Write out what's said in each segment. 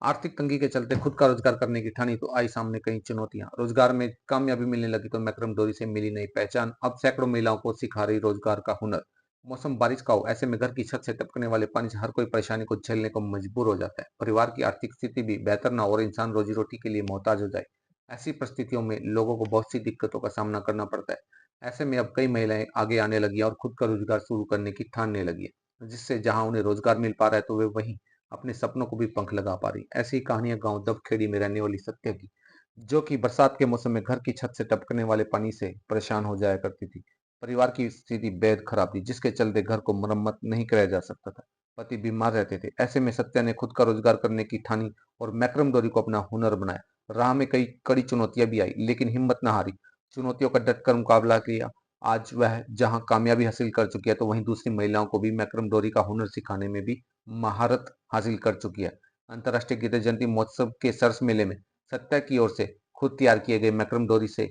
आर्थिक तंगी के चलते खुद का रोजगार करने की ठानी तो आई सामने कई चुनौतियां। रोजगार में कामयाबी मिलने लगी तो मैक्रम डोरी से मिली नई पहचान अब सैकड़ों महिलाओं को सिखा रही रोजगार का हुनर। मौसम बारिश का हो, ऐसे में घर की छत से टपकने वाले पानी से हर कोई परेशानी को झेलने को मजबूर हो जाता है। परिवार की आर्थिक स्थिति भी बेहतर ना हो और इंसान रोजी रोटी के लिए मोहताज हो जाए, ऐसी परिस्थितियों में लोगों को बहुत सी दिक्कतों का सामना करना पड़ता है। ऐसे में अब कई महिलाएं आगे आने लगी हैं और खुद का रोजगार शुरू करने की ठानने लगी है, जिससे जहां उन्हें रोजगार मिल पा रहा है तो वे वहीं अपने सपनों को भी पंख लगा पा रही। ऐसी ही कहानियां गांव दबखेड़ी में रहने वाली सत्या की, जो कि बरसात के मौसम में घर की छत से टपकने वाले पानी से परेशान हो जाया करती थी। परिवार की स्थिति बेहद खराब थी, जिसके चलते घर को मरम्मत नहीं कराया जा सकता था। पति बीमार रहते थे। ऐसे में सत्या ने खुद का रोजगार करने की ठानी और मैक्रम डोरी को अपना हुनर बनाया। राह में कई कड़ी चुनौतियां भी आई, लेकिन हिम्मत न हारी। चुनौतियों का डटकर मुकाबला किया। आज वह जहां कामयाबी हासिल कर चुकी है तो वहीं दूसरी महिलाओं को भी मैक्रम डोरी का हुनर सिखाने में भी महारत हासिल कर चुकी है। अंतर्राष्ट्रीय गीता जयंती महोत्सव के सरस मेले में सत्या की ओर से खुद तैयार किए गए मैक्रम डोरी से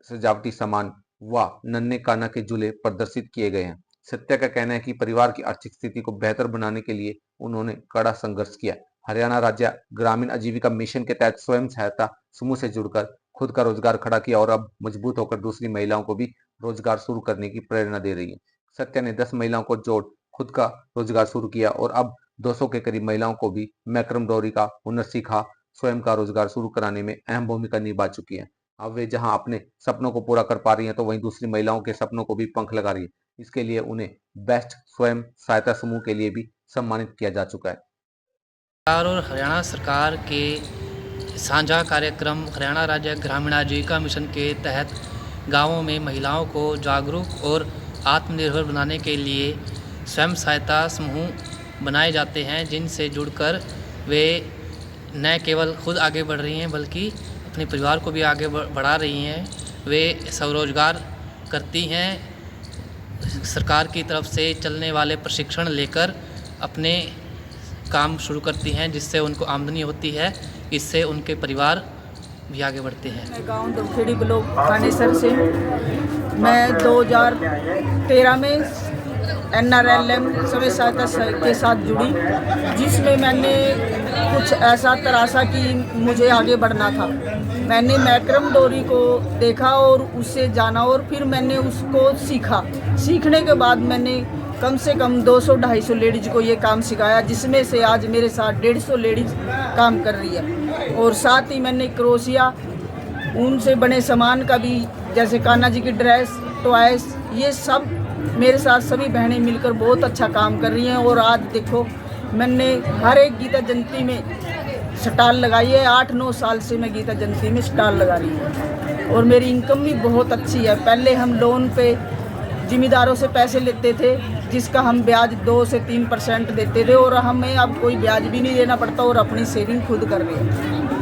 सजावटी सामान व नन्हे कान्हा के झूले प्रदर्शित किए गए हैं। सत्या का कहना है कि परिवार की आर्थिक स्थिति को बेहतर बनाने के लिए उन्होंने कड़ा संघर्ष किया। हरियाणा राज्य ग्रामीण आजीविका मिशन के तहत स्वयं सहायता समूह से जुड़कर खुद का रोजगार खड़ा किया और अब मजबूत होकर दूसरी महिलाओं को भी रोजगार शुरू करने की प्रेरणा दे रही है। सत्या ने 10 महिलाओं को जोड़ खुद का रोजगार शुरू किया और अब 200 के करीब महिलाओं को भी मैक्रम डोरी का हुनर सिखा स्वयं का रोजगार शुरू कराने में अहम भूमिका निभा चुकी है। अब वे जहां अपने सपनों को पूरा कर पा रही हैं तो वहीं दूसरी महिलाओं के सपनों को भी पंख लगा रही है। इसके लिए उन्हें बेस्ट स्वयं सहायता समूह के लिए भी सम्मानित किया जा चुका है। सरकार और हरियाणा सरकार के साझा कार्यक्रम हरियाणा राज्य ग्रामीण आजीविका मिशन के तहत गांवों में महिलाओं को जागरूक और आत्मनिर्भर बनाने के लिए स्वयं सहायता समूह बनाए जाते हैं, जिनसे जुड़कर वे न केवल खुद आगे बढ़ रही हैं बल्कि अपने परिवार को भी आगे बढ़ा रही हैं। वे स्वरोजगार करती हैं, सरकार की तरफ से चलने वाले प्रशिक्षण लेकर अपने काम शुरू करती हैं, जिससे उनको आमदनी होती है। इससे उनके परिवार भी आगे बढ़ते हैं। मैं गांव दबखेड़ी ब्लॉक थानेसर से मैं 2013 में NRLM स्वयं सहायता के साथ जुड़ी, जिसमें मैंने कुछ ऐसा तराशा कि मुझे आगे बढ़ना था। मैंने मैक्रम डोरी को देखा और उससे जाना और फिर मैंने उसको सीखा। सीखने के बाद मैंने कम से कम 200-250 लेडीज को ये काम सिखाया, जिसमें से आज मेरे साथ 150 लेडीज काम कर रही है। और साथ ही मैंने क्रोशिया उनसे बने सामान का भी, जैसे कान्हा जी की ड्रेस, टॉयस, ये सब मेरे साथ सभी बहनें मिलकर बहुत अच्छा काम कर रही हैं। और आज देखो मैंने हर एक गीता जयंती में स्टॉल लगाई है। 8-9 साल से मैं गीता जयंती में स्टॉल लगा रही हूँ और मेरी इनकम भी बहुत अच्छी है। पहले हम लोन पे जिम्मेदारों से पैसे लेते थे, जिसका हम ब्याज 2 से 3% देते थे और हमें अब कोई ब्याज भी नहीं देना पड़ता और अपनी सेविंग खुद कर रहे हैं।